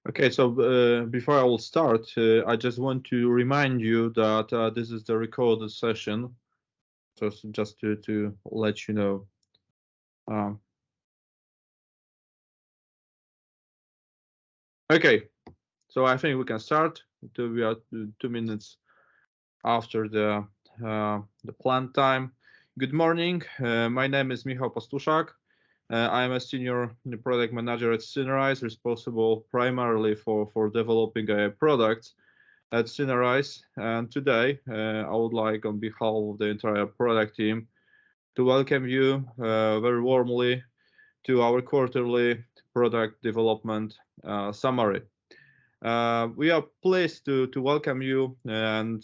Okay, so before I will start, I just want to remind you that this is the recorded session, just to let you know. Um, okay, so I think we can start. We are 2 minutes after the planned time. Good morning. My name is Michał Pastuszak. I am a senior product manager at Synerise, responsible primarily for developing products at Synerise. And today, I would like, on behalf of the entire product team, to welcome you very warmly to our quarterly product development summary. We are pleased to welcome you and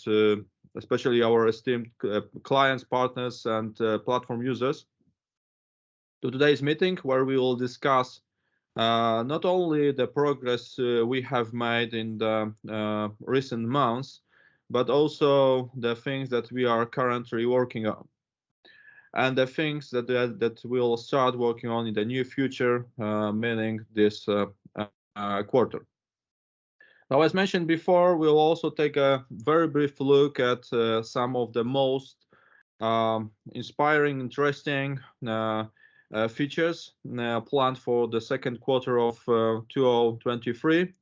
especially our esteemed clients, partners, and platform users to today's meeting, where we will discuss not only the progress we have made in the recent months, but also the things that we are currently working on, and the things that we'll start working on in the near future, meaning this quarter. Now, as mentioned before, we'll also take a very brief look at some of the most inspiring, interesting features planned for the second quarter of 2023.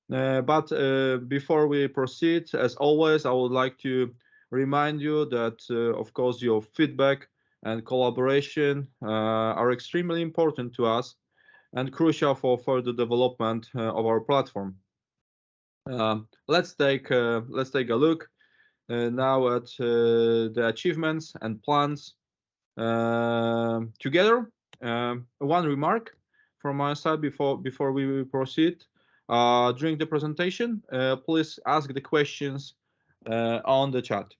But before we proceed, as always, I would like to remind you that, of course, your feedback and collaboration are extremely important to us and crucial for further development of our platform. Let's take a look now at the achievements and plans together. One remark from my side before we proceed. During the presentation, please ask the questions on the chat.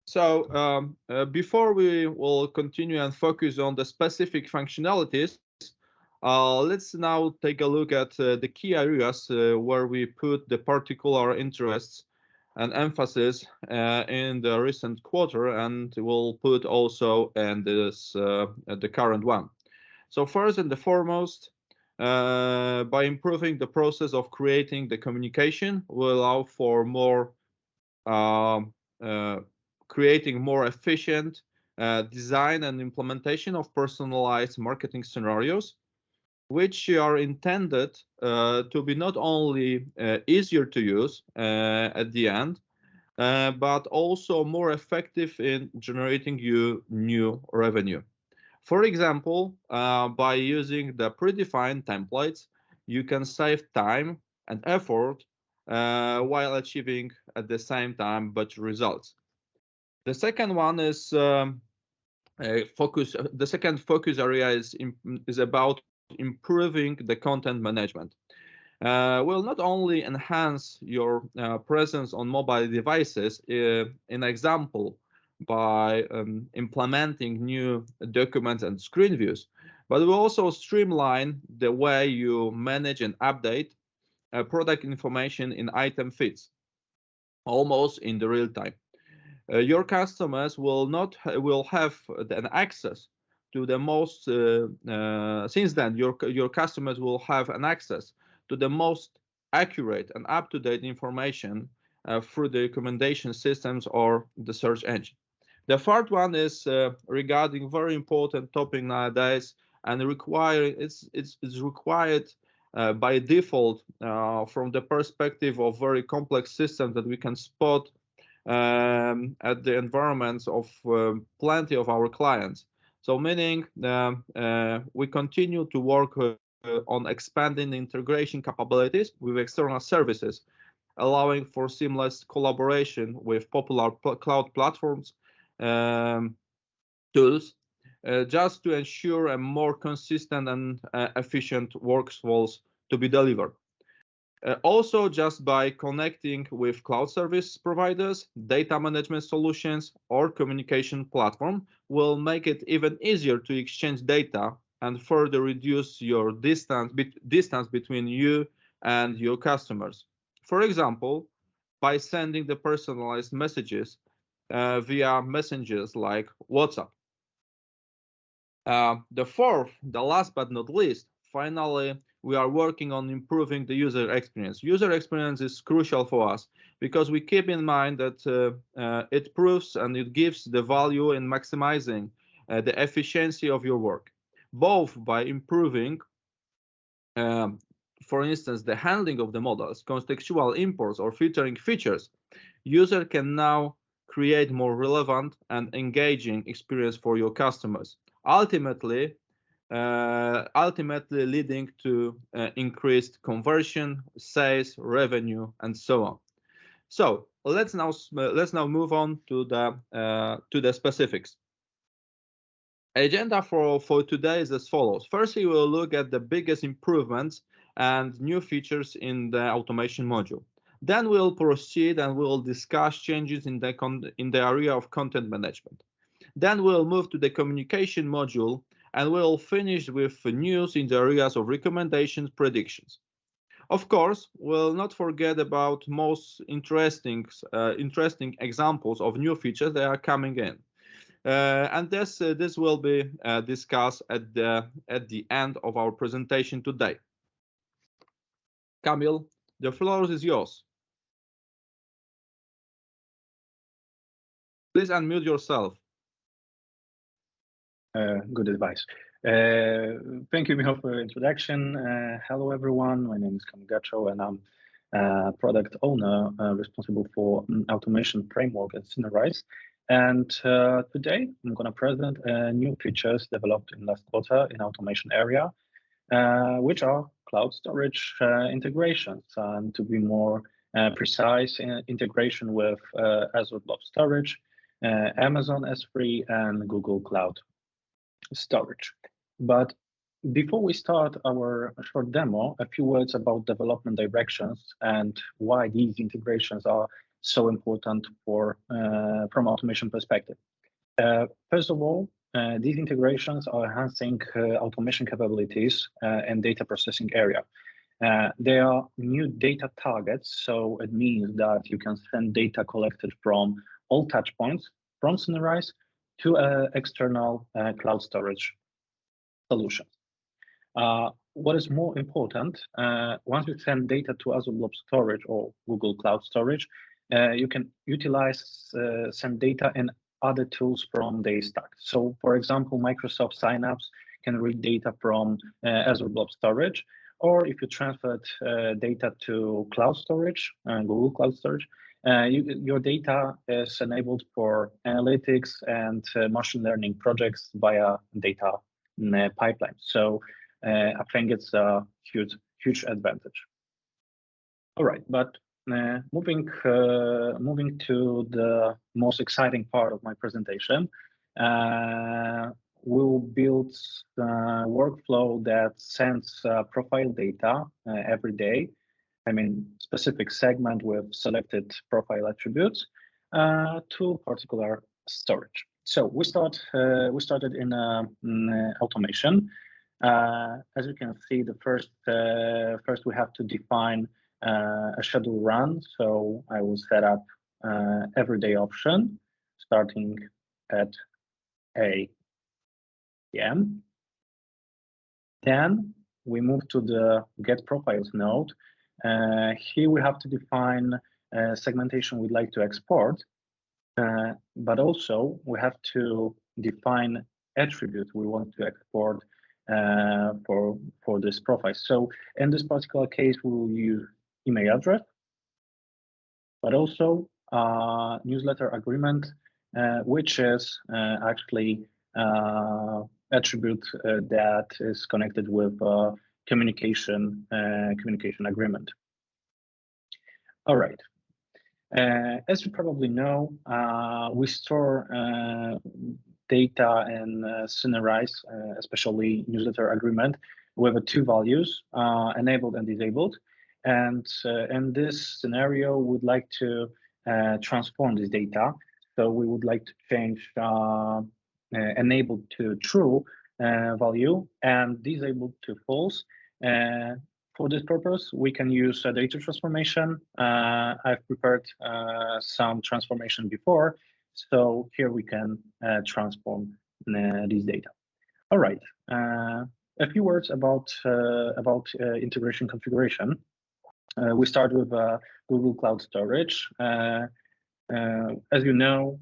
So before we will continue and focus on the specific functionalities, let's now take a look at the key areas where we put the particular interests and emphasis in the recent quarter, and we'll put also in this the current one. So first and the foremost, by improving the process of creating the communication, will allow for more creating more efficient design and implementation of personalized marketing scenarios, which are intended to be not only easier to use at the end, but also more effective in generating you new revenue. For example, by using the predefined templates, you can save time and effort while achieving at the same time better results. The second one is focus. The second focus area is about improving the content management. Will not only enhance your presence on mobile devices, in example, by implementing new documents and screen views, but will also streamline the way you manage and update product information in item feeds, almost in the real time. Your customers will have an access to the most since then your customers will have an access to the most accurate and up-to-date information through the recommendation systems or the search engine. The third one is regarding very important topic nowadays, and it's required by default from the perspective of very complex systems that we can spot at the environments of plenty of our clients. So meaning we continue to work on expanding integration capabilities with external services, allowing for seamless collaboration with popular cloud platforms tools, just to ensure a more consistent and efficient workflows to be delivered. Also, just by connecting with cloud service providers, data management solutions, or communication platform will make it even easier to exchange data and further reduce your distance between you and your customers. For example, by sending the personalized messages via messengers like WhatsApp. The fourth, the last but not least, finally, we are working on improving the user experience. User experience is crucial for us because we keep in mind that it proves and it gives the value in maximizing the efficiency of your work, both by improving, um, for instance, the handling of the models, contextual imports, or filtering features. User can now create more relevant and engaging experience for your customers, ultimately leading to increased conversion, sales, revenue, and so on. So let's now move on to the specifics. Agenda for today is as follows. First, we will look at the biggest improvements and new features in the automation module. Then we'll proceed and we'll discuss changes in the area of content management. Then we'll move to the communication module and we'll finish with news in the areas of recommendations, predictions. Of course, we'll not forget about most interesting examples of new features that are coming in. And this will be discussed at the end of our presentation today. Kamil, the floor is yours. Please unmute yourself. Good advice. Thank you, Michał, for the introduction. Hello, everyone. My name is Kamil Gacho, and I'm product owner responsible for automation framework at Synerise. And today, I'm going to present new features developed in last quarter in automation area, which are cloud storage integrations. And to be more precise, integration with Azure Blob Storage, Amazon S3, and Google Cloud Storage. But before we start our short demo, a few words about development directions and why these integrations are so important from automation perspective. First of all, these integrations are enhancing automation capabilities and data processing area. They are new data targets, so it means that you can send data collected from all touch points from Synerise to external cloud storage solutions. What is more important, once you send data to Azure Blob Storage or Google Cloud Storage, you can utilize send data in other tools from the stack. So, for example, Microsoft Synapse can read data from Azure Blob Storage, or if you transferred data to cloud storage, Google Cloud Storage, your data is enabled for analytics and machine learning projects via data pipeline. So I think it's a huge advantage. All right, but moving to the most exciting part of my presentation, we'll build a workflow that sends profile data every day. I mean, specific segment with selected profile attributes to particular storage. So we started in automation. As you can see, the first we have to define a schedule run. So I will set up everyday option starting at 8 p.m. Then we move to the get profiles node. Here we have to define segmentation we'd like to export, but also we have to define attribute we want to export for this profile. So in this particular case, we will use email address, but also newsletter agreement, which is actually attribute that is connected with communication agreement. All right. As you probably know, we store data in Synerise, especially newsletter agreement, with two values, enabled and disabled. And in this scenario, we'd like to transform this data. So we would like to change enabled to true value and disabled to false. For this purpose, we can use a data transformation. I've prepared some transformation before, so here we can transform this data. All right. A few words about integration configuration. We start with Google Cloud Storage. As you know,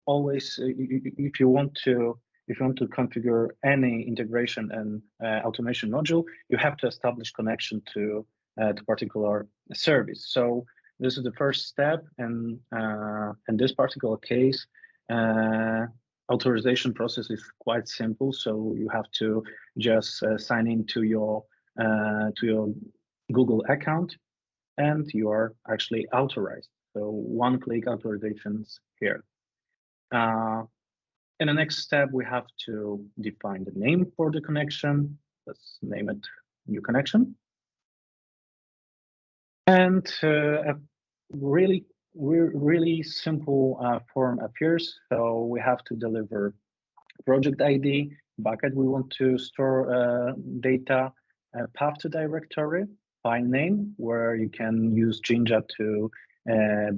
always if you want to configure any integration and automation module, you have to establish connection to the particular service. So this is the first step, and in this particular case, authorization process is quite simple. So you have to just sign into your Google account, and you are actually authorized. So one-click authorizations here. In the next step, we have to define the name for the connection. Let's name it new connection. And a really simple form appears. So we have to deliver project ID, bucket we want to store data, path to directory, file name, where you can use Jinja to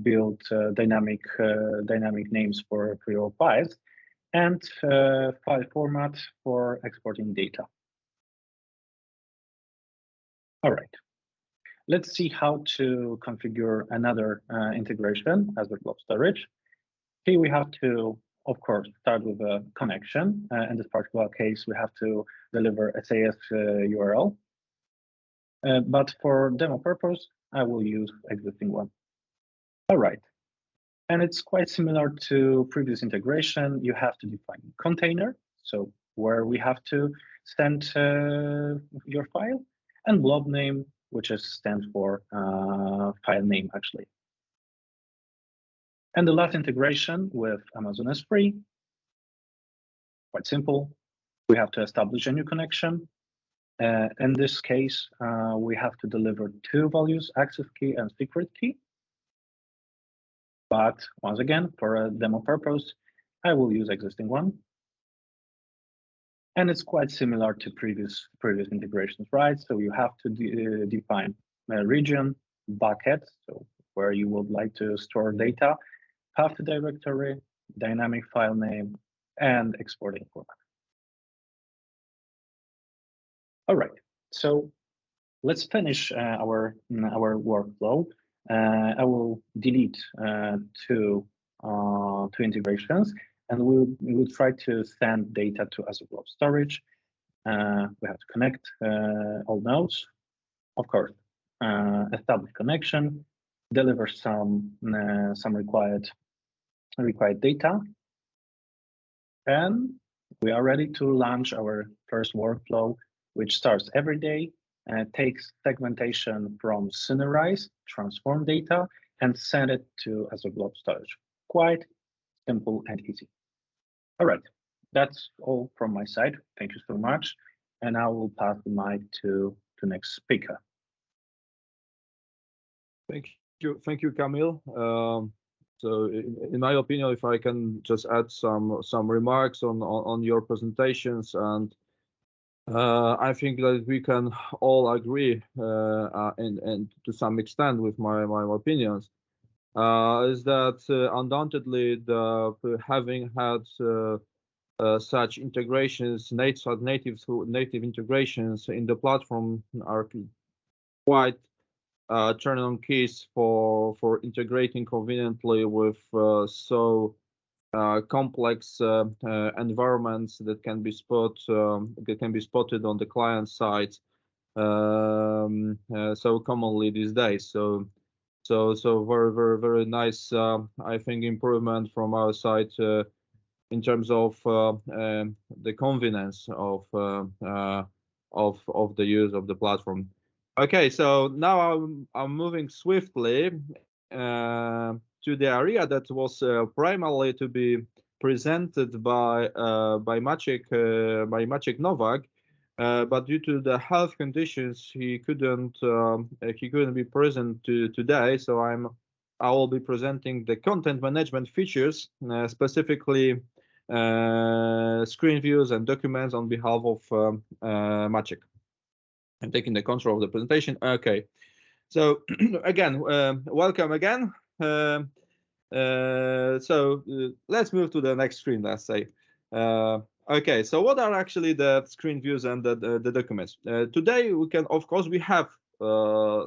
build dynamic names for your files, and file format for exporting data. All right, let's see how to configure another integration as with blob storage. Here we have to, of course, start with a connection. In this particular case, we have to deliver SAS URL. But for demo purpose, I will use existing one. All right. And it's quite similar to previous integration. You have to define container, so where we have to send your file, and blob name, which stands for file name, actually. And the last integration with Amazon S3, quite simple. We have to establish a new connection. In this case, we have to deliver two values, access key and secret key. But once again, for a demo purpose, I will use existing one. And it's quite similar to previous integrations, right? So you have to define a region, bucket, so where you would like to store data, path to directory, dynamic file name, and exporting format. All right, so let's finish our workflow. I will delete two integrations, and we will try to send data to Azure Blob Storage. We have to connect all nodes, of course, establish connection, deliver some required data, and we are ready to launch our first workflow, which starts every day, takes segmentation from Synerise, transform data, and send it to Azure Blob Storage. Quite simple and easy. All right, that's all from my side. Thank you so much. And I will pass the mic to the next speaker. Thank you, Kamil. So, in my opinion, if I can just add some remarks on your presentations, and I think that we can all agree, and to some extent with my opinions, is that undoubtedly having had such integrations, native integrations in the platform are quite turn on keys for integrating conveniently with so complex environments that can be spotted on the client side so commonly these days. So very nice, I think, improvement from our side in terms of the convenience of the use of the platform. Okay, so now I'm moving swiftly to the area that was primarily to be presented by Maciek Nowak, but due to the health conditions, he couldn't be present today. So I will be presenting the content management features, specifically screen views and documents on behalf of Maciek. I'm taking the control of the presentation. Okay, so again, welcome again. So let's move to the next screen. Let's say, Okay, so what are actually the screen views and the documents? Today we can, of course, we have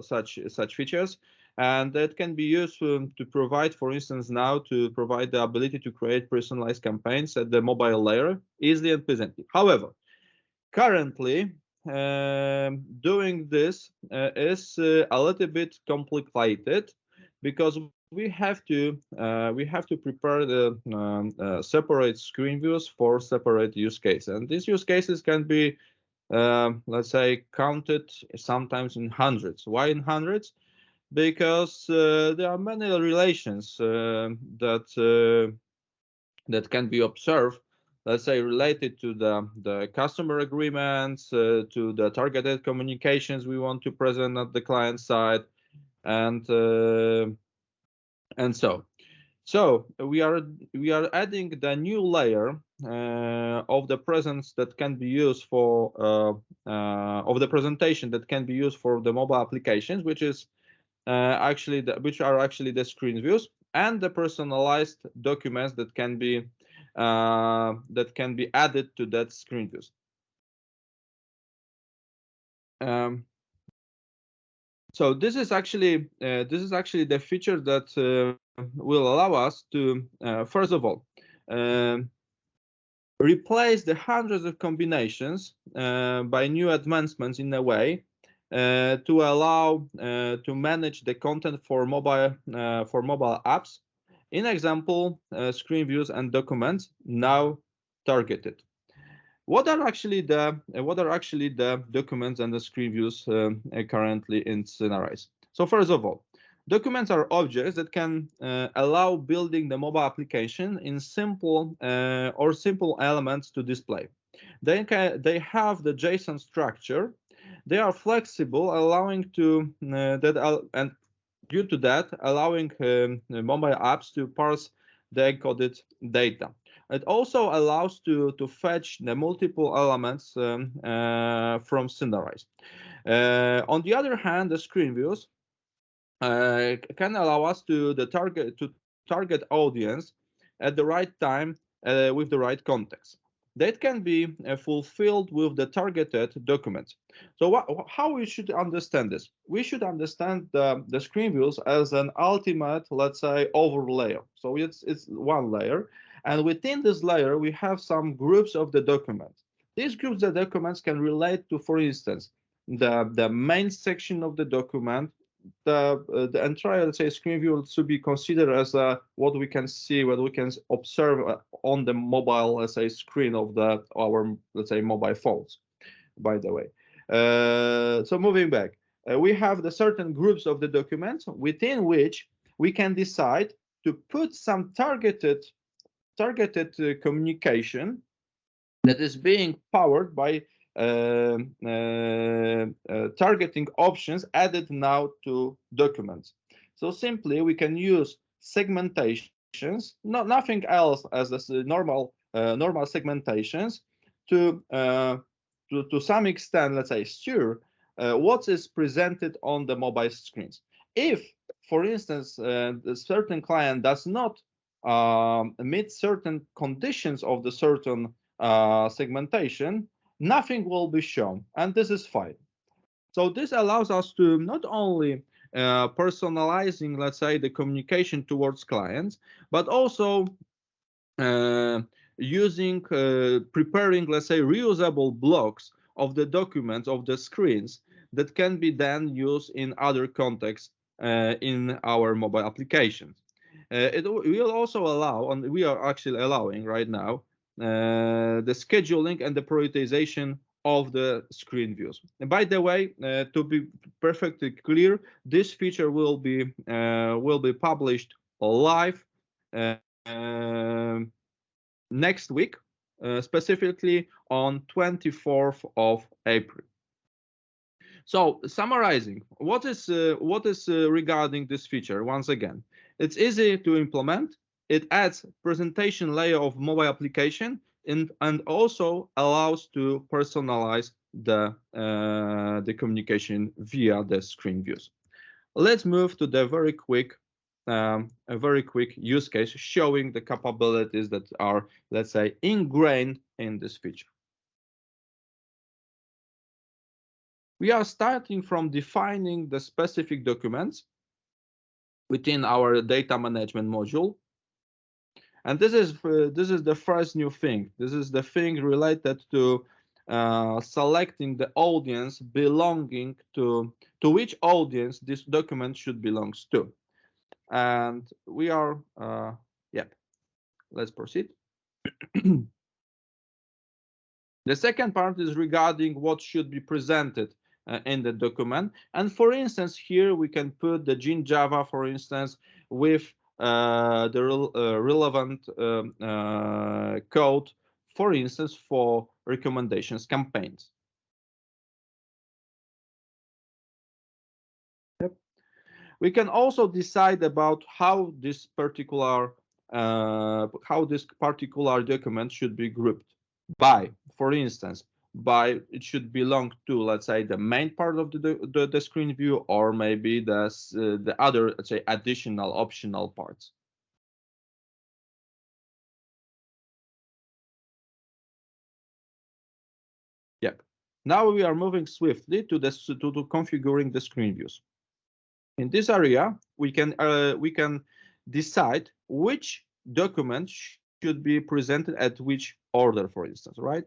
such features, and that can be used to provide, for instance, now to provide the ability to create personalized campaigns at the mobile layer easily and pleasantly. However, currently, doing this is a little bit complicated because we have to prepare the separate screen views for separate use cases, and these use cases can be let's say counted sometimes in hundreds. Why in hundreds? Because there are many relations that can be observed, let's say related to the customer agreements, to the targeted communications we want to present at the client side, and so we are adding the new layer of the presence that can be used for of the presentation that can be used for the mobile applications, which is which are actually the screen views and the personalized documents that can be added to that screen views. So this is actually the feature that will allow us to first of all replace the hundreds of combinations by new advancements in a way to allow to manage the content for mobile apps. In example, screen views and documents now targeted. What are actually the documents and the screen views currently in Synerise? So first of all, documents are objects that can allow building the mobile application in simple elements to display. They have the JSON structure. They are flexible, allowing to and due to that, allowing mobile apps to parse the encoded data. It also allows to fetch the multiple elements from Synerise. On the other hand, the screen views can allow us to target audience at the right time with the right context. That can be fulfilled with the targeted documents. So how we should understand this? We should understand the screen views as an ultimate, let's say, overlay. So it's one layer, and within this layer we have some groups of the documents. These groups of documents can relate to, for instance, the main section of the document. The entire, let's say, screen view should be considered as what we can see, what we can observe on the mobile, let's say, screen of our, let's say, mobile phones, by the way. So moving back, we have the certain groups of the documents within which we can decide to put some targeted communication that is being powered by targeting options added now to documents. So simply we can use segmentations, nothing else as this normal segmentations to some extent, let's say, steer what is presented on the mobile screens. If, for instance, a certain client does not meet certain conditions of the certain segmentation, nothing will be shown, and this is fine. So this allows us to not only personalizing, let's say, the communication towards clients, but also preparing, let's say, reusable blocks of the documents of the screens that can be then used in other contexts in our mobile applications. It will also allow, and we are actually allowing right now, the scheduling and the prioritization of the screen views. And by the way, to be perfectly clear, this feature will be published live next week, specifically on 24th of April. So summarizing, what is regarding this feature? Once again, it's easy to implement. It adds presentation layer of mobile application and also allows to personalize the communication via the screen views. Let's move to the very quick use case showing the capabilities that are, let's say, ingrained in this feature. We are starting from defining the specific documents within our data management module. And this is the first new thing. This is the thing related to selecting the audience belonging to which audience this document should belongs to. And we are, let's proceed. The second part is regarding what should be presented in the document. And for instance, here we can put the gene Java, for instance, with the relevant code, for instance, for recommendations campaigns. Yep. We can also decide about how this particular document should be grouped by, for instance, by it should belong to, let's say, the main part of the screen view, or maybe the other, let's say, additional optional parts. Yep. Now we are moving swiftly to configuring the screen views. In this area, we can decide which document should be presented at which order, for instance, right?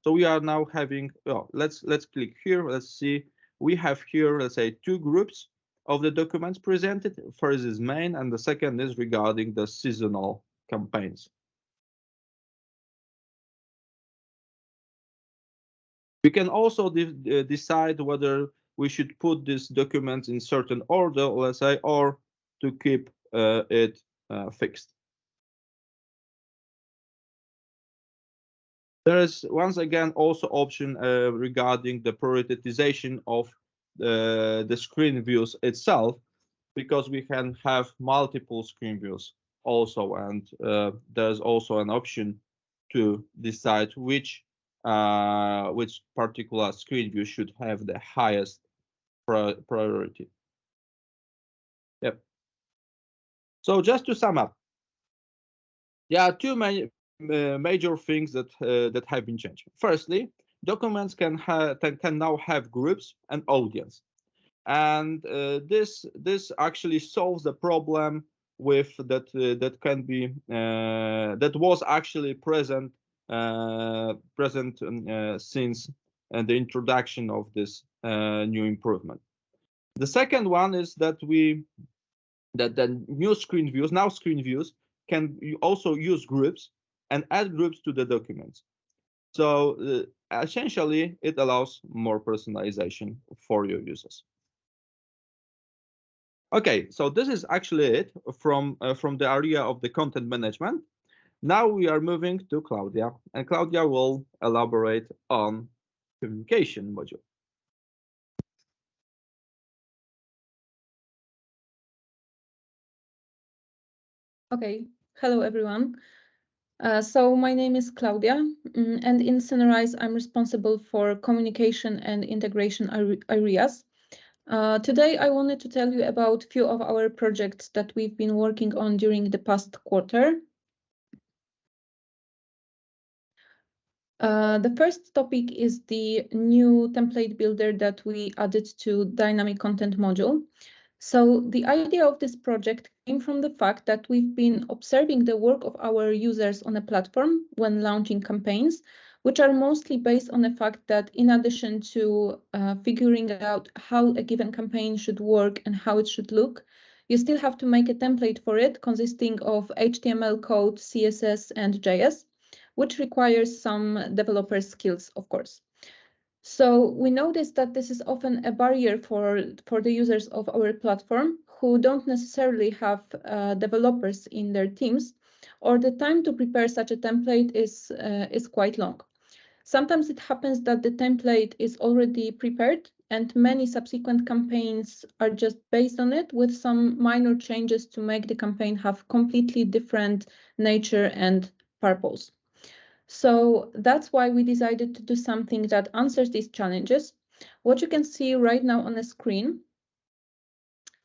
So we are now having, let's click here. Let's see. We have here, let's say, two groups of the documents presented. First is main, and the second is regarding the seasonal campaigns. We can also decide whether we should put these documents in certain order, let's say, or to keep it fixed. There is once again also option regarding the prioritization of the screen views itself, because we can have multiple screen views also, and there's also an option to decide which particular screen view should have the highest priority. Yep. So just to sum up, there are two major things that have been changed. Firstly, documents can now have groups and audience, and this actually solves the problem with that can be that was actually present since the introduction of this new improvement. The second one is that the new screen views can also use groups and add groups to the documents. So essentially, it allows more personalization for your users. Okay, so this is actually it from the area of the content management. Now we are moving to Claudia, and Claudia will elaborate on communication module. Okay, hello everyone. So my name is Claudia, and in Synerise I'm responsible for communication and integration areas. Today I wanted to tell you about a few of our projects that we've been working on during the past quarter. The first topic is the new template builder that we added to dynamic content module. So the idea of this project came from the fact that we've been observing the work of our users on a platform when launching campaigns, which are mostly based on the fact that in addition to figuring out how a given campaign should work and how it should look, you still have to make a template for it consisting of HTML code, CSS, and JS, which requires some developer skills, of course. So we noticed that this is often a barrier for the users of our platform who don't necessarily have developers in their teams, or the time to prepare such a template is quite long. Sometimes it happens that the template is already prepared and many subsequent campaigns are just based on it with some minor changes to make the campaign have completely different nature and purpose. So that's why we decided to do something that answers these challenges. What you can see right now on the screen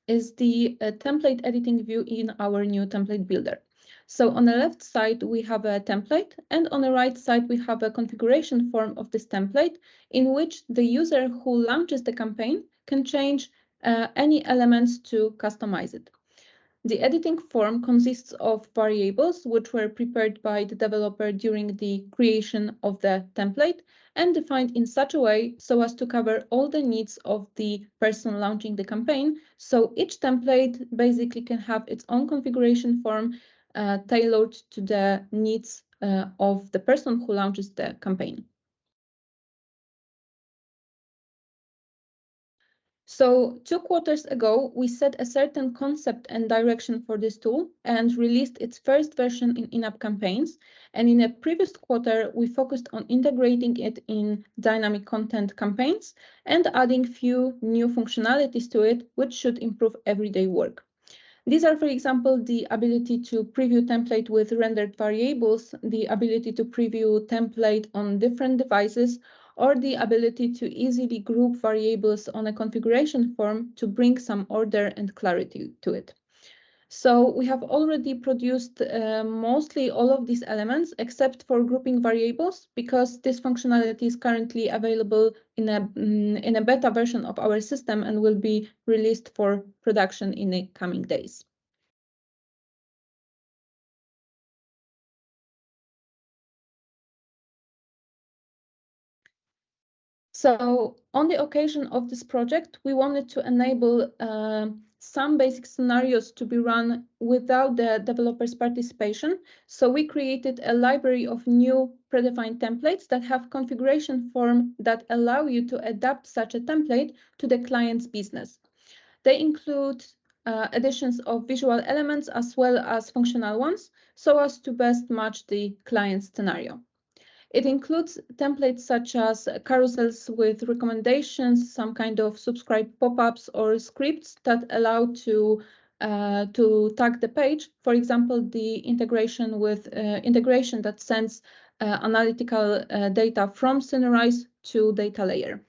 is the template editing view in our new template builder. So on the left side, we have a template, and on the right side, we have a configuration form of this template in which the user who launches the campaign can change any elements to customize it. The editing form consists of variables which were prepared by the developer during the creation of the template and defined in such a way so as to cover all the needs of the person launching the campaign. So each template basically can have its own configuration form tailored to the needs of the person who launches the campaign. So 2 quarters ago, we set a certain concept and direction for this tool and released its first version in-app campaigns. And in a previous quarter, we focused on integrating it in dynamic content campaigns and adding few new functionalities to it, which should improve everyday work. These are, for example, the ability to preview template with rendered variables, the ability to preview template on different devices, or the ability to easily group variables on a configuration form to bring some order and clarity to it. So we have already produced mostly all of these elements except for grouping variables, because this functionality is currently available in a beta version of our system and will be released for production in the coming days. So on the occasion of this project, we wanted to enable some basic scenarios to be run without the developer's participation. So we created a library of new predefined templates that have configuration form that allow you to adapt such a template to the client's business. They include additions of visual elements as well as functional ones, so as to best match the client's scenario. It includes templates such as carousels with recommendations, some kind of subscribe pop-ups or scripts that allow to tag the page. For example, the integration with integration that sends analytical data from Synerise to data layer.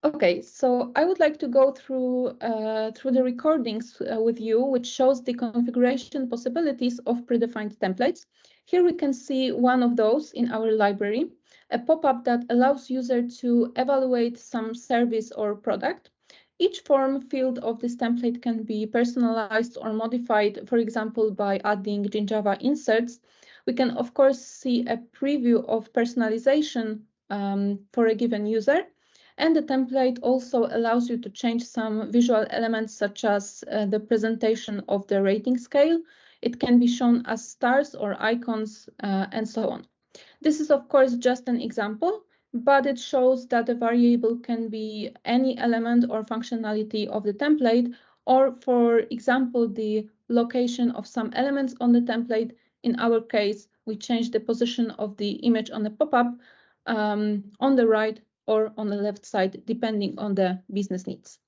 Okay, so I would like to go through the recordings with you, which shows the configuration possibilities of predefined templates. Here we can see one of those in our library, a pop-up that allows user to evaluate some service or product. Each form field of this template can be personalized or modified, for example, by adding Java inserts. We can, of course, see a preview of personalization for a given user. And the template also allows you to change some visual elements such as the presentation of the rating scale. It can be shown as stars or icons and so on. This is of course just an example, but it shows that a variable can be any element or functionality of the template, or for example, the location of some elements on the template. In our case, we change the position of the image on the pop-up on the right or on the left side, depending on the business needs.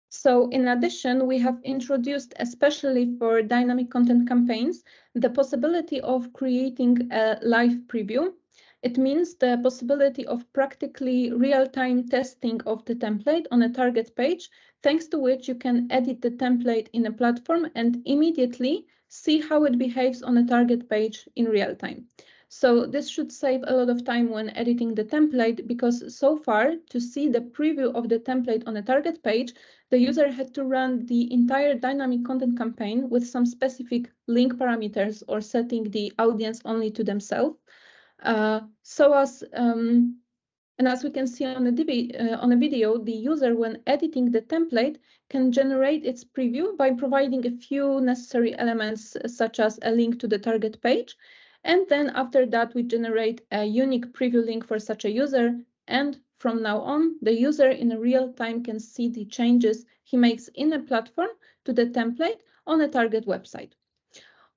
So in addition, we have introduced, especially for dynamic content campaigns, the possibility of creating a live preview. It means the possibility of practically real-time testing of the template on a target page, thanks to which you can edit the template in a platform and immediately see how it behaves on a target page in real time. So this should save a lot of time when editing the template, because so far, to see the preview of the template on a target page, the user had to run the entire dynamic content campaign with some specific link parameters or setting the audience only to themselves. And as we can see on a video, the user, when editing the template, can generate its preview by providing a few necessary elements, such as a link to the target page. And then after that, we generate a unique preview link for such a user. And from now on, the user in real time can see the changes he makes in a platform to the template on a target website.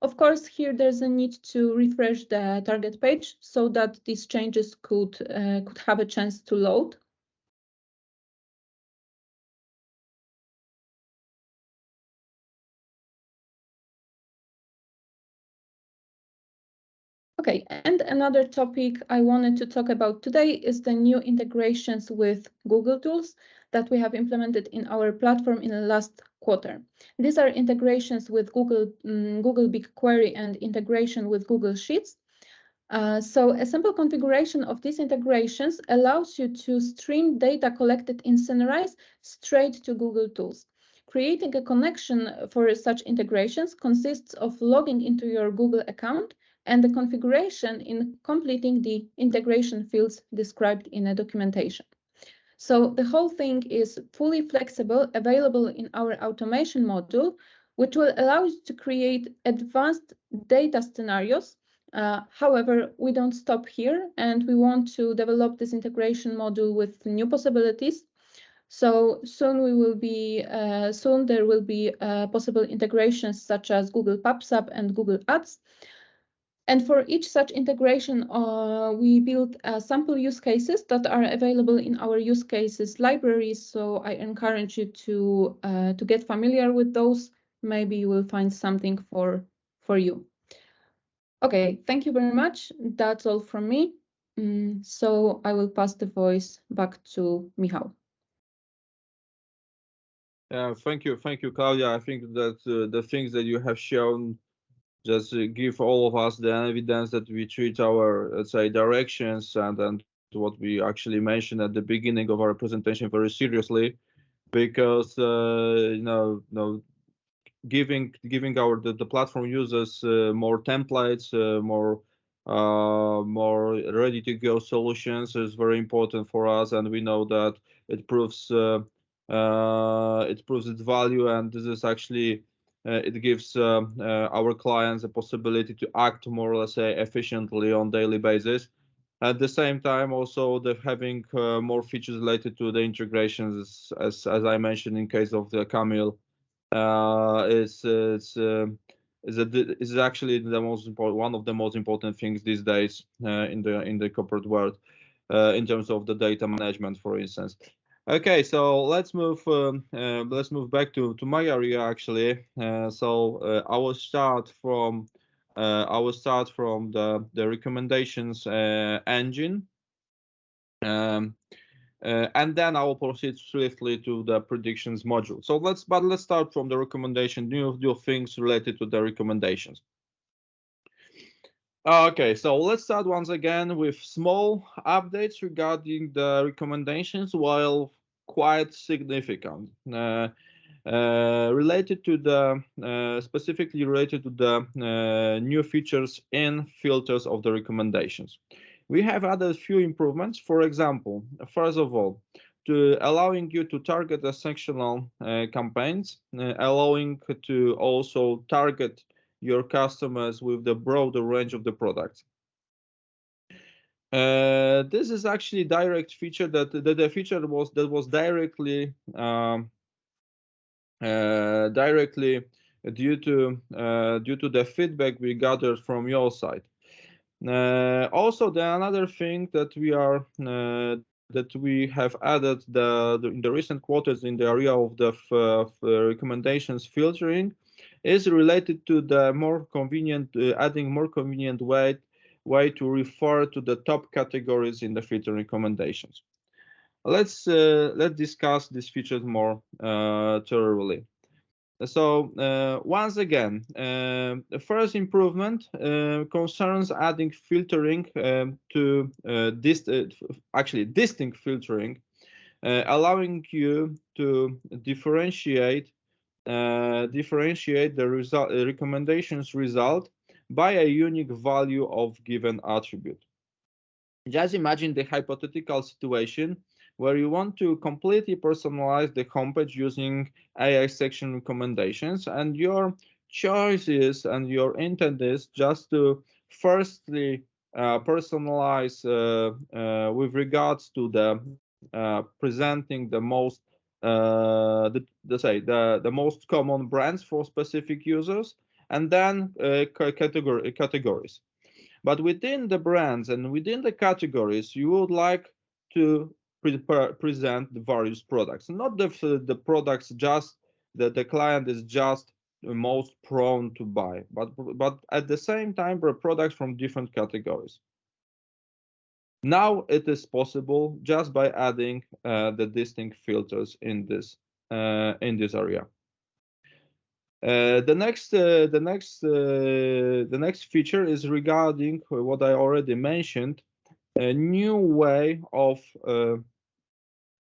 Of course, here there's a need to refresh the target page so that these changes could have a chance to load. Okay, and another topic I wanted to talk about today is the new integrations with Google tools that we have implemented in our platform in the last quarter. These are integrations with Google BigQuery and integration with Google Sheets. So a simple configuration of these integrations allows you to stream data collected in Synerise straight to Google tools. Creating a connection for such integrations consists of logging into your Google account and the configuration in completing the integration fields described in a documentation. So the whole thing is fully flexible, available in our automation module, which will allow you to create advanced data scenarios. However, we don't stop here, and we want to develop this integration module with new possibilities. So soon there will be possible integrations such as Google PubSub and Google Ads. And for each such integration, we built sample use cases that are available in our use cases libraries. So I encourage you to get familiar with those. Maybe you will find something for you. Okay, thank you very much. That's all from me. So I will pass the voice back to Michał. Thank you, Claudia. I think that the things that you have shown just give all of us the evidence that we treat our, let's say, directions and what we actually mentioned at the beginning of our presentation very seriously, because giving the platform users more templates, more ready to go solutions is very important for us, and we know that it proves its value, and this is actually it gives our clients a possibility to act more, let's say, efficiently on daily basis. At the same time, also having more features related to the integrations, as I mentioned in case of the Camille, is actually the most important, one of the most important things these days in the corporate world, in terms of the data management, for instance. Okay, so let's move back to my area actually. So I will start from the recommendations engine, and then I will proceed swiftly to the predictions module. So let's start from the recommendation, new things related to the recommendations. Okay, so let's start once again with small updates regarding the recommendations, while quite significant, related to the specifically related to the new features in filters of the recommendations. We have added a few improvements. For example, first of all, to allowing you to target the sectional campaigns, allowing to also target your customers with the broader range of the products. This is actually direct feature that the feature was directly due to the feedback we gathered from your side. Also, another thing that we have added in the recent quarters in the area of the recommendations filtering is related to the more convenient, adding more convenient way to refer to the top categories in the filter recommendations. Let's discuss these features more thoroughly. So once again, the first improvement concerns adding filtering to distinct filtering, allowing you to differentiate the recommendations result by a unique value of given attribute. Just imagine the hypothetical situation where you want to completely personalize the homepage using AI section recommendations, and your choice is and your intent is just to firstly personalize with regards to the presenting the most the most common brands for specific users, and then categories. But within the brands and within the categories, you would like to present the various products, not the products just that the client is just most prone to buy, but at the same time, products from different categories. Now it is possible just by adding the distinct filters in this area. The next feature is regarding what I already mentioned, a new way of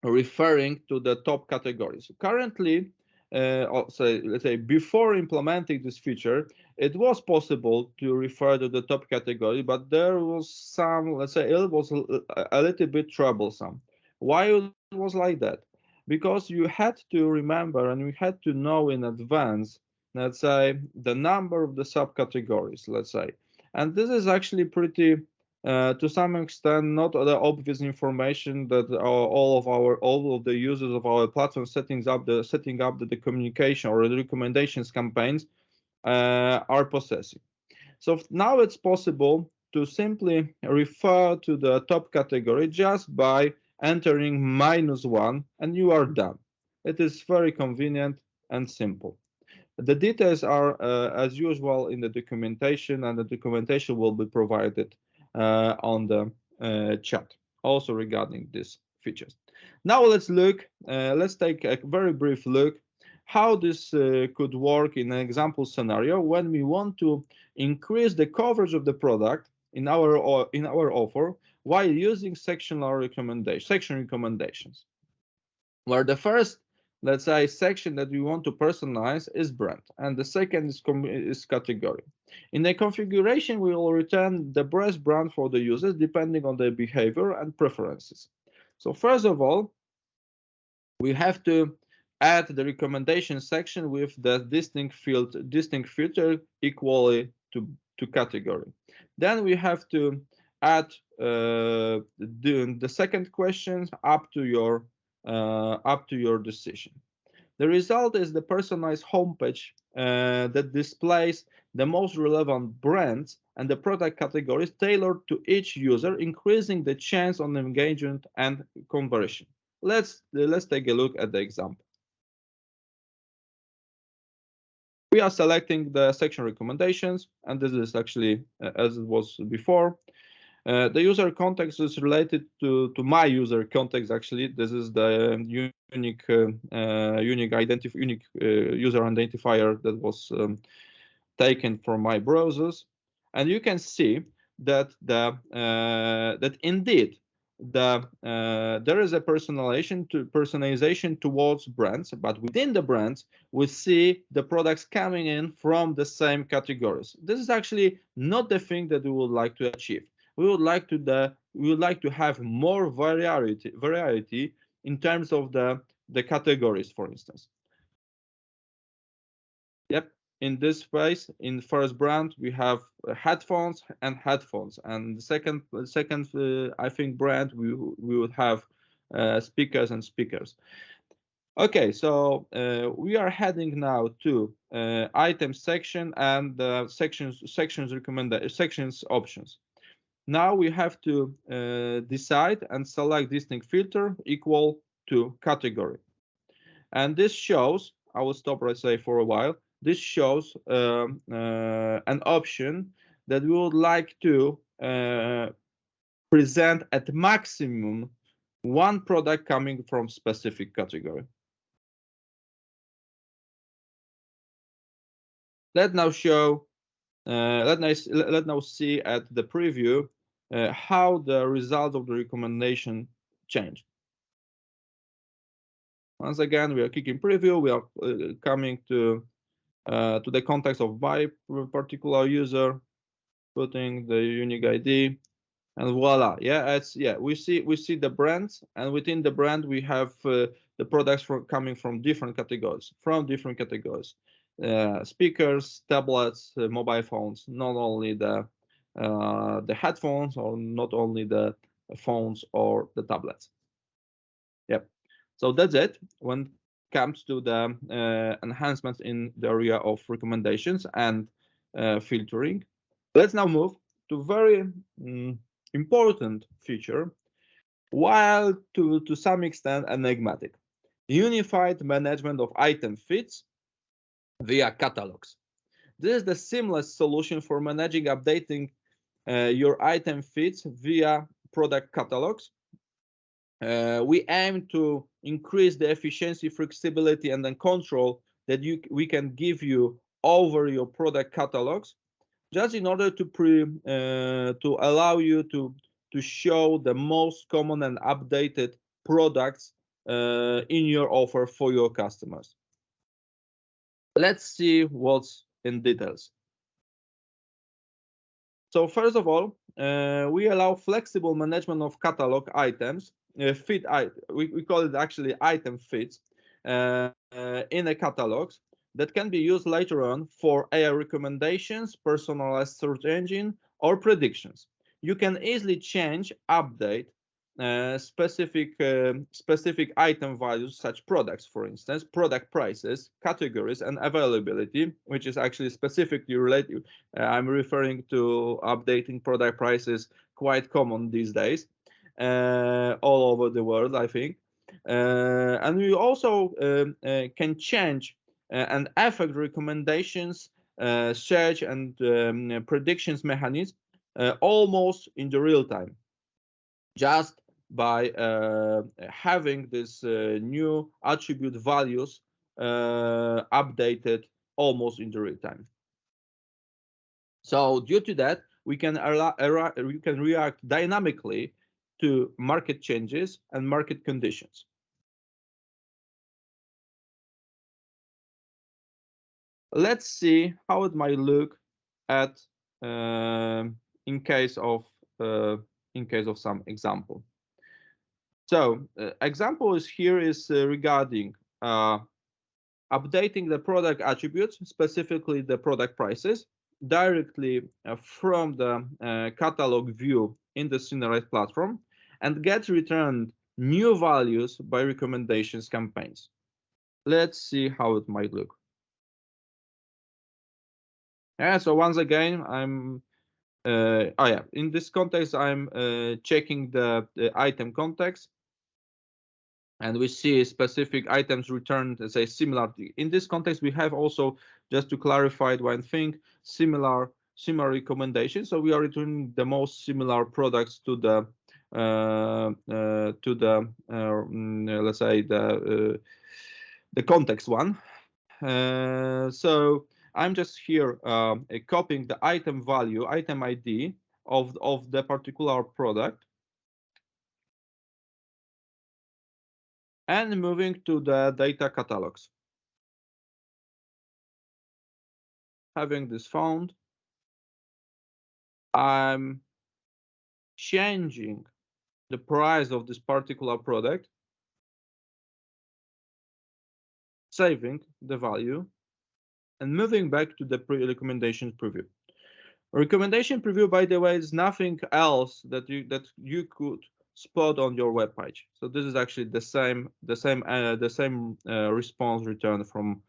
referring to the top categories. Currently, let's say before implementing this feature, it was possible to refer to the top category, but there was some, let's say, it was a little bit troublesome. Why it was like that? Because you had to remember and you had to know in advance, let's say, the number of the subcategories, let's say. And this is actually pretty to some extent not the obvious information that all of the users of our platform setting up the communication or the recommendations campaigns are possessing. So now it's possible to simply refer to the top category just by entering -1 and you are done. It is very convenient and simple. The details are as usual in the documentation, and the documentation will be provided on the chat also regarding these features. Now let's take a very brief look how this could work in an example scenario when we want to increase the coverage of the product in our offer while using section recommendations. Where the first, let's say, section that we want to personalize is brand, and the second is category. In the configuration, we will return the best brand for the users depending on their behavior and preferences. So first of all, we have to add the recommendation section with the distinct filter equally to category. Then we have to add the second question up to your decision. The result is the personalized homepage that displays the most relevant brands and the product categories tailored to each user, increasing the chance on engagement and conversion. Let's take a look at the example. We are selecting the section recommendations, and this is actually as it was before. The user context is related to my user context. Actually, this is the unique user identifier that was taken from my browsers, and you can see that that indeed there is a personalization towards brands, but within the brands we see the products coming in from the same categories. This is actually not the thing that we would like to achieve. We would like to have more variety in terms of the categories, for instance. Yep. In this space, in first brand, we have headphones, and the second I think brand we would have speakers and speakers. Okay, so we are heading now to item section and sections options. Now we have to decide and select distinct filter equal to category, and this shows. I will stop, let's say, for a while. This shows an option that we would like to present at maximum one product coming from specific category. Let's now see at the preview how the result of the recommendation changed. Once again, we are clicking preview. We are coming to the context of my particular user, putting the unique ID, and voila. We see the brands, and within the brand we have the products coming from different categories. Speakers, tablets, mobile phones, not only the headphones, or not only the phones or the tablets. Yep. So that's it when it comes to the enhancements in the area of recommendations and filtering. Let's now move to very important feature, while to some extent enigmatic: unified management of item feeds via catalogs. This is the seamless solution for managing updating your item feeds via product catalogs. We aim to increase the efficiency, flexibility, and then control that we can give you over your product catalogs, just in order to allow you to show the most common and updated products in your offer for your customers. Let's see what's in details. So first of all, we allow flexible management of catalog items, we call it actually item feeds in a catalogs that can be used later on for AI recommendations, personalized search engine, or predictions. You can easily change, update specific item values, such products, for instance, product prices, categories, and availability, which is actually specifically related. I'm referring to updating product prices, quite common these days, all over the world, I think. And we also can change and affect recommendations, search, and predictions mechanisms almost in the real time, just by having this new attribute values updated almost in the real time. So due to that, we can react dynamically to market changes and market conditions. Let's see how it might look at in case of some example. So example is here is regarding updating the product attributes, specifically the product prices, directly from the catalog view in the Synerise platform, and get returned new values by recommendations campaigns. Let's see how it might look. Yeah, so once again, I'm in this context, I'm checking the item context, and we see specific items returned as a similar. In this context, we have also, just to clarify one thing, similar recommendations. So we are returning the most similar products to the let's say the context one. So I'm just here copying the item value, item ID of the particular product, and moving to the data catalogs. Having this found, I'm changing the price of this particular product, saving the value, and moving back to the recommendation preview. Recommendation preview, by the way, is nothing else that you could spot on your web page. So this is actually the same response returned from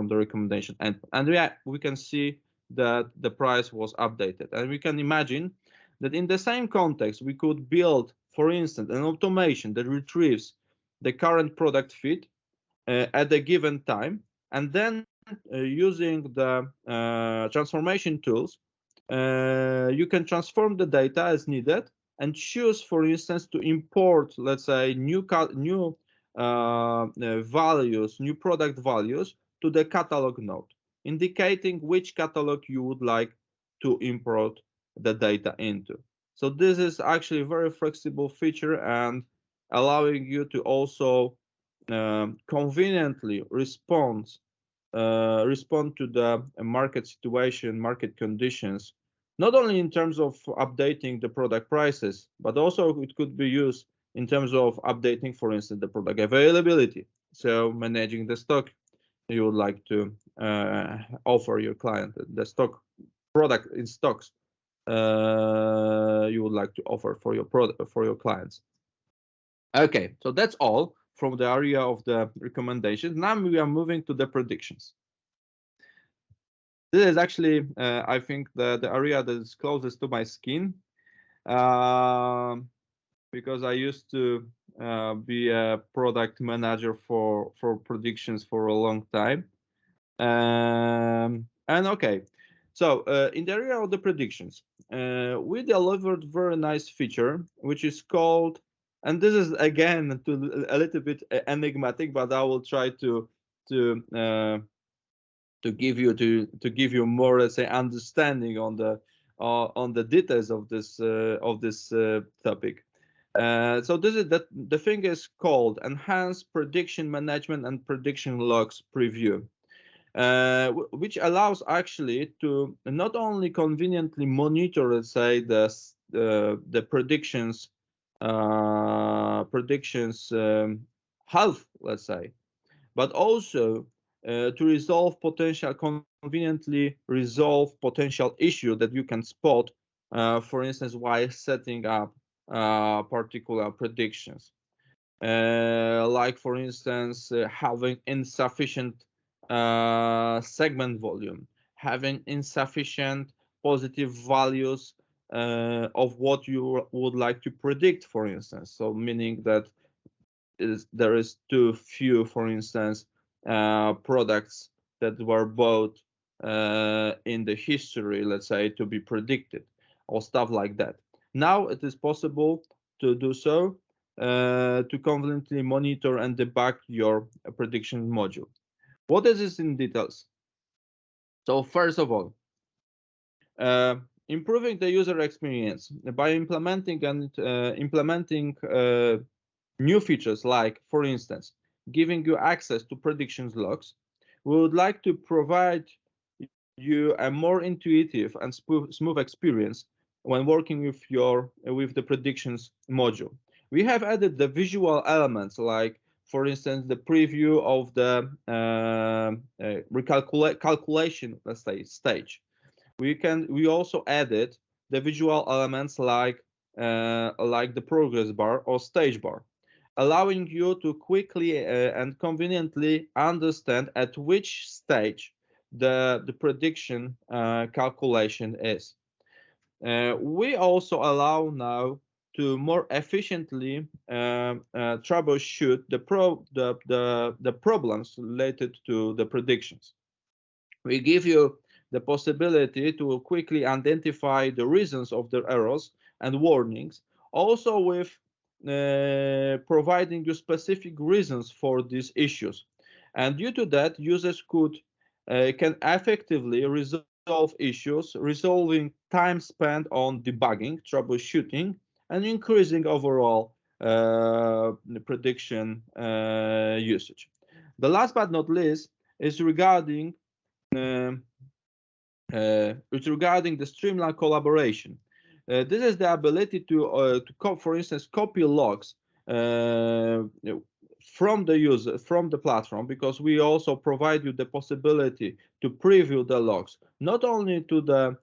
the recommendation endpoint. And we can see that the price was updated, and we can imagine that in the same context we could build, for instance, an automation that retrieves the current product feed at a given time, and then using the transformation tools, you can transform the data as needed and choose, for instance, to import, let's say, new values, new product values to the catalog node, indicating which catalog you would like to import the data into. So this is actually a very flexible feature and allowing you to also conveniently respond to the market situation, market conditions, not only in terms of updating the product prices, but also it could be used in terms of updating, for instance, the product availability. So managing the stock you would like to offer your client, the stock product in stocks you would like to offer for your product for your clients. Okay, so that's all from the area of the recommendations. Now we are moving to the predictions. This is actually, I think, the area that is closest to my skin, because I used to be a product manager for predictions for a long time. And okay, so in the area of the predictions, we delivered very nice feature which is called, and this is again a little bit enigmatic, but I will try to give you more, let's say, understanding on the details of this topic. So this is that the thing is called Enhanced Prediction Management and Prediction Logs Preview, which allows actually to not only conveniently monitor, let's say, the predictions health, let's say, but also to resolve conveniently resolve potential issue that you can spot, for instance, while setting up particular predictions. Like, for instance, having insufficient segment volume, having insufficient positive values of what you would like to predict, for instance. So meaning that there is too few, for instance, products that were bought in the history, let's say, to be predicted, or stuff like that. Now it is possible to do so, to conveniently monitor and debug your prediction module. What is this in details? So first of all, improving the user experience by implementing new features, like, for instance, giving you access to predictions logs. We would like to provide you a more intuitive and smooth experience when working with the predictions module. We have added the visual elements, like, for instance, the preview of the calculation, let's say, stage. We also added the visual elements like the progress bar or stage bar, allowing you to quickly and conveniently understand at which stage the prediction calculation is. We also allow now to more efficiently troubleshoot the problems related to the predictions. We give you the possibility to quickly identify the reasons of the errors and warnings, also with providing you specific reasons for these issues. And due to that, users can effectively resolve issues, resolving time spent on debugging, troubleshooting, and increasing overall prediction usage. The last but not least is regarding the streamlined collaboration. This is the ability to for instance, copy logs from the user, from the platform, because we also provide you the possibility to preview the logs, not only to the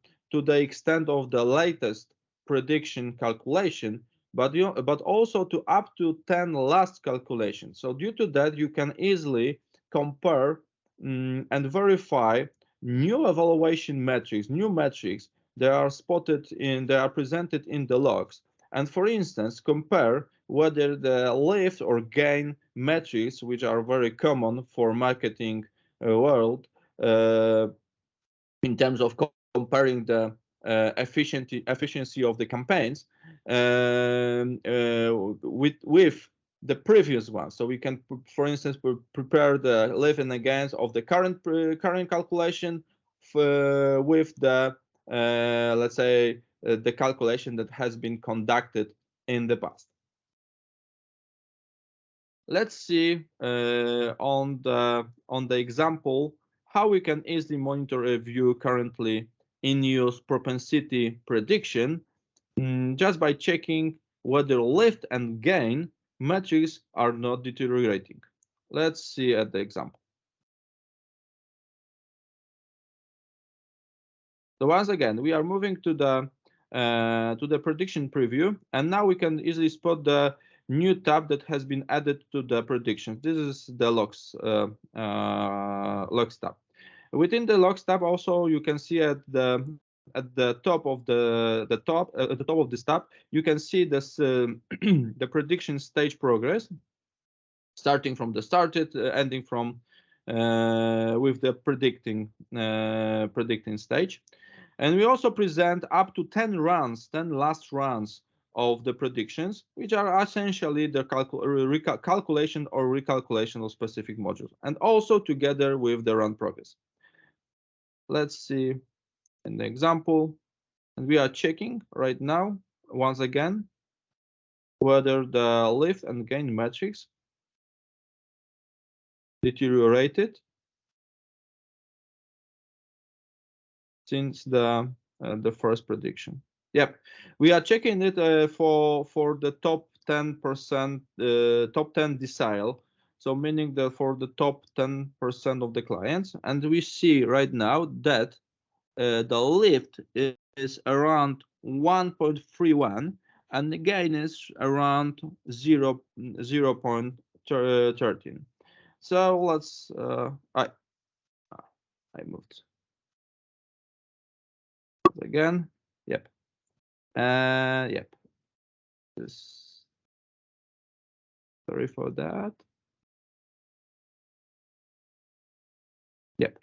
extent of the latest prediction calculation, but also to up to 10 last calculations. So due to that, you can easily compare and verify new evaluation metrics, new metrics that are presented in the logs, and, for instance, compare whether the lift or gain metrics, which are very common for marketing world, in terms of comparing the efficiency of the campaigns with the previous one. So we can, for instance, prepare the lift and gains of the current calculation with the let's say the calculation that has been conducted in the past. Let's see on the example how we can easily monitor a view currently in use propensity prediction, just by checking whether lift and gain metrics are not deteriorating. Let's see at the example. So once again, we are moving to the prediction preview, and now we can easily spot the new tab that has been added to the predictions. This is the logs tab. Within the logs tab, also you can see at the top of this tab, you can see this the prediction stage progress, starting from the started, ending from with the predicting stage. And we also present up to 10 last runs of the predictions, which are essentially the calculation or recalculation of specific modules, and also together with the run progress. Let's see an example. And we are checking right now, once again, whether the lift and gain metrics deteriorated since the first prediction. Yep, we are checking it for the top 10%, top 10 decile. So meaning that for the top 10% of the clients, and we see right now that the lift is around 1.31 and the gain is around 0.13. So let's I moved again. Yep. Yep. This, sorry for that. Yep.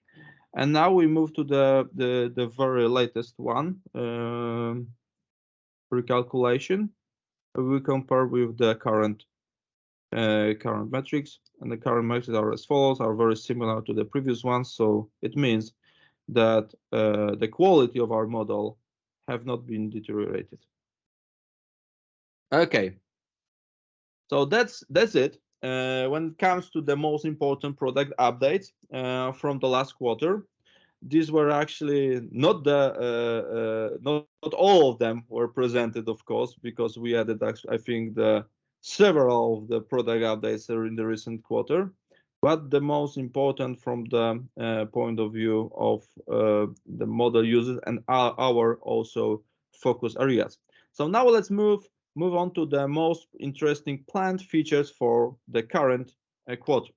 And now we move to the very latest one, recalculation. We compare with the current metrics, and the current metrics are as follows, are very similar to the previous ones. So it means that the quality of our model have not been deteriorated. Okay, so that's it. When it comes to the most important product updates from the last quarter, these were actually not not all of them were presented, of course, because we added actually, I think, several of the product updates are in the recent quarter, but the most important from the point of view of the model users and our also focus areas. So now let's move on to the most interesting planned features for the current quarter,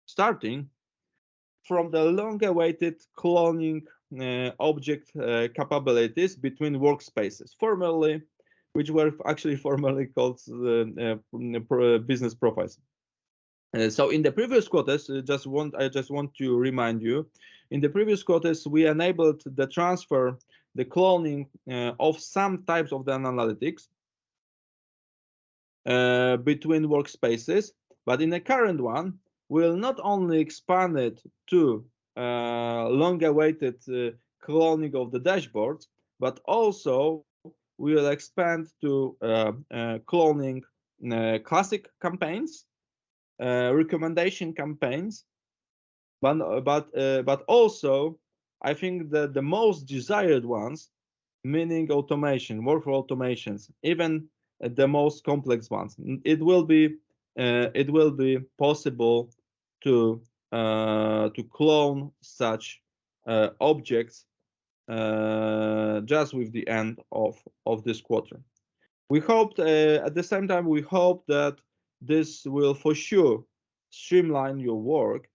starting from the long-awaited cloning object capabilities between workspaces, which were actually formerly called business profiles. So in the previous quarters, I just want to remind you, in the previous quarters we enabled the transfer, the cloning of some types of the analytics between workspaces, but in the current one, we'll not only expand it to long-awaited cloning of the dashboards, but also we'll expand to cloning classic campaigns, recommendation campaigns, but also I think that the most desired ones, meaning workflow automations, even the most complex ones. It will be possible to clone such objects just with the end of this quarter. We hoped at the same time that this will for sure streamline your work,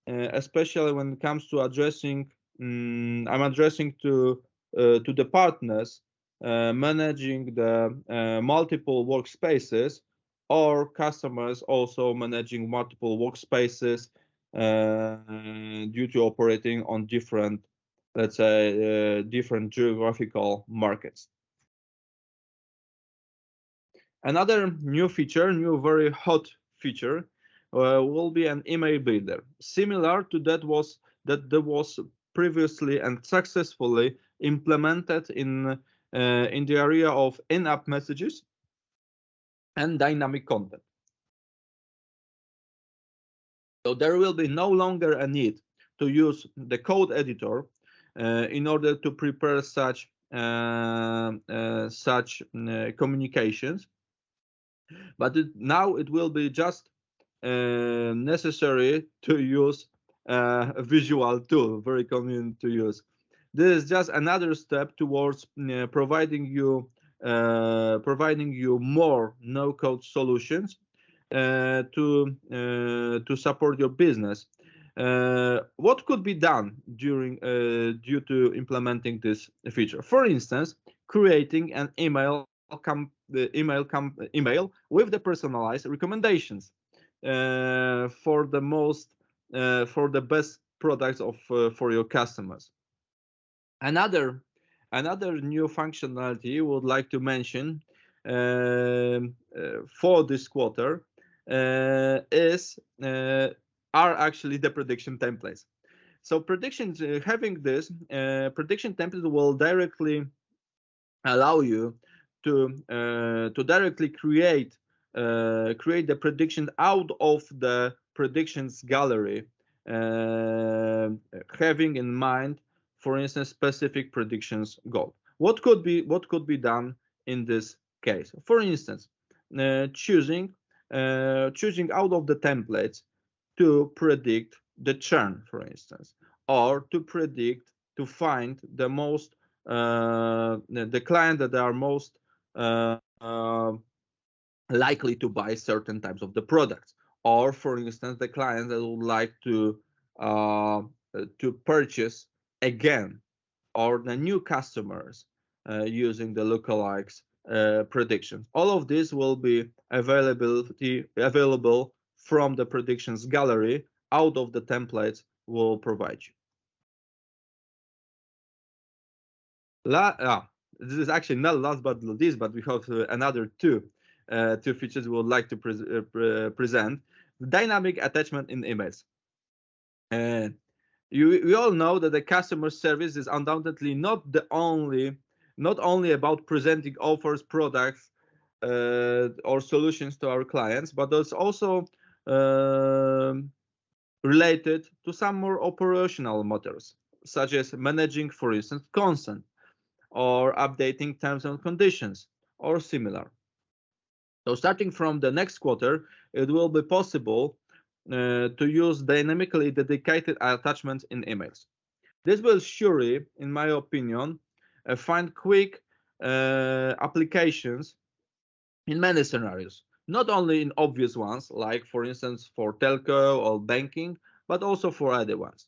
especially when it comes to addressing. I'm addressing to the partners managing the multiple workspaces, or customers also managing multiple workspaces due to operating on different, let's say, different geographical markets. Another new very hot feature will be an email builder, similar to that was previously and successfully implemented in the area of in-app messages and dynamic content. So there will be no longer a need to use the code editor in order to prepare such communications, but now it will be just necessary to use a visual tool, very convenient to use. This is just another step towards providing you more no-code solutions to support your business. What could be done due to implementing this feature? For instance, creating an email with the personalized recommendations for the most for the best products for your customers. Another new functionality we would like to mention for this quarter are actually the prediction templates. So predictions, having this prediction template will directly allow you to directly create the prediction out of the predictions gallery, having in mind, for instance, specific predictions goal. What could be done in this case? For instance, choosing out of the templates to predict the churn, for instance, or to find the most the client that are most likely to buy certain types of the products, or for instance, the client that would like to purchase again, or the new customers using the lookalikes predictions. All of this will be available from the predictions gallery out of the templates we'll provide you. This is actually not last but not least, but we have another two features we would like to present. The dynamic attachment in emails. We all know that the customer service is undoubtedly not only about presenting offers, products, or solutions to our clients, but it's also related to some more operational matters, such as managing, for instance, consent, or updating terms and conditions, or similar. So starting from the next quarter, it will be possible to use dynamically dedicated attachments in emails. This will surely, in my opinion, find quick applications in many scenarios, not only in obvious ones, like for instance for telco or banking, but also for other ones.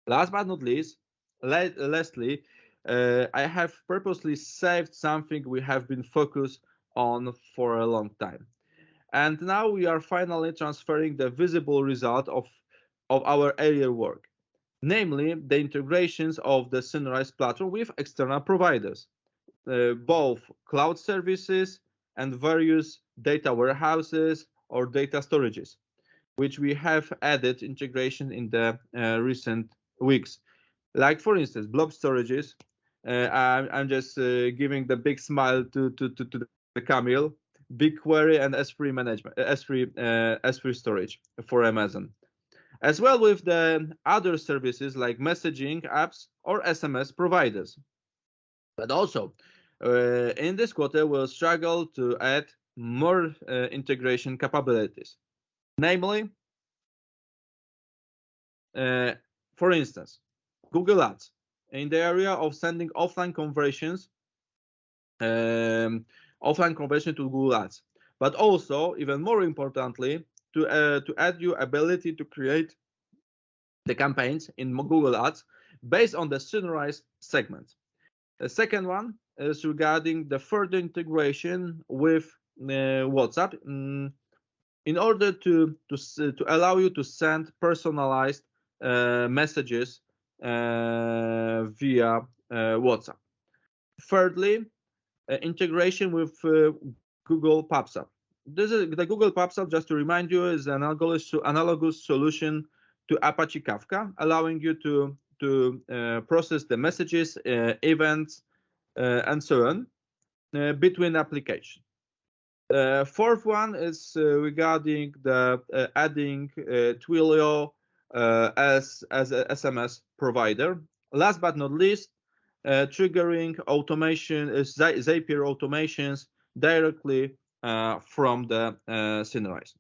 Last but not least, lastly, I have purposely saved something we have been focused on for a long time. And now we are finally transferring the visible result of our earlier work, namely the integrations of the Synerise platform with external providers, both cloud services and various data warehouses or data storages, which we have added integration in the recent weeks. Like for instance, blob storages. I'm just giving the big smile to the Camille. BigQuery and S3 management, S3 storage for Amazon, as well with the other services like messaging apps or SMS providers. But also, in this quarter, we'll struggle to add more integration capabilities, namely, for instance, Google Ads in the area of sending offline conversions. Offline conversion to Google Ads, but also, even more importantly, to add your ability to create the campaigns in Google Ads based on the Synerise segment. The second one is regarding the further integration with WhatsApp in order to allow you to send personalized messages via WhatsApp. Thirdly, integration with Google PubSub. This is the Google PubSub, just to remind you, is an analogous solution to Apache Kafka, allowing you to process the messages, events, and so on between applications. Fourth one is regarding the adding Twilio as a SMS provider. Last but not least, triggering automation, Zapier automations directly from the Synerise.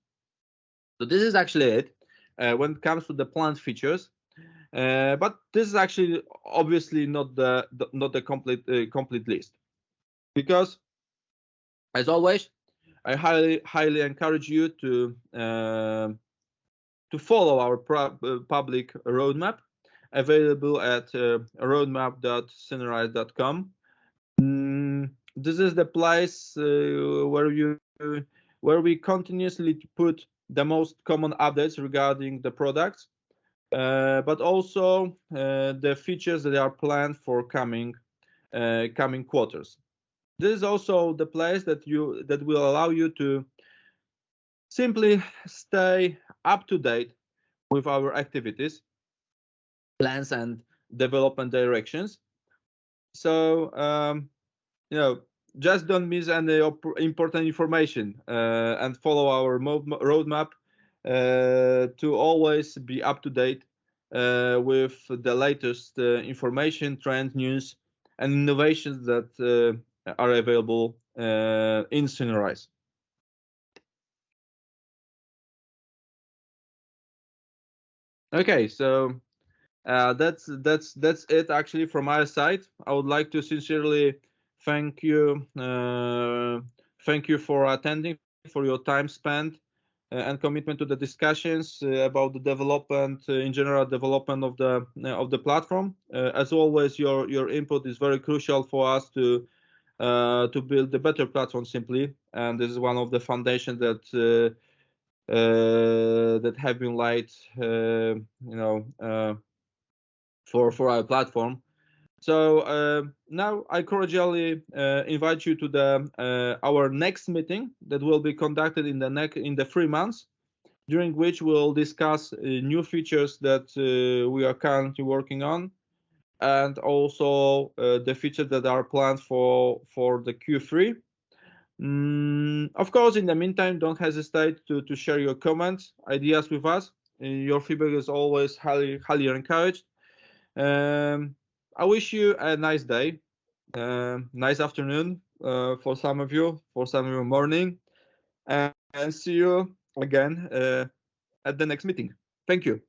So this is actually it when it comes to the planned features. But this is actually obviously not the complete list, because as always, I highly encourage you to follow our public roadmap, available at roadmap.synerise.com. This is the place where we continuously put the most common updates regarding the products, but also the features that are planned for coming quarters. This is also the place that will allow you to simply stay up to date with our activities, plans, and development directions. So just don't miss any important information and follow our roadmap to always be up to date with the latest information, trend, news, and innovations that are available in Synerise. Okay, so that's it actually from my side. I would like to sincerely thank you for attending, for your time spent and commitment to the discussions about the development in general development of the platform. As always, your input is very crucial for us to build a better platform simply, and this is one of the foundations that have been laid for our platform. So now I cordially invite you to our next meeting that will be conducted in the 3 months, during which we'll discuss new features that we are currently working on, and also the features that are planned for the Q3. Of course, in the meantime, don't hesitate to share your comments, ideas with us. Your feedback is always highly encouraged. I wish you a nice day, nice afternoon for some of you, for some of you morning, and see you again at the next meeting. Thank you.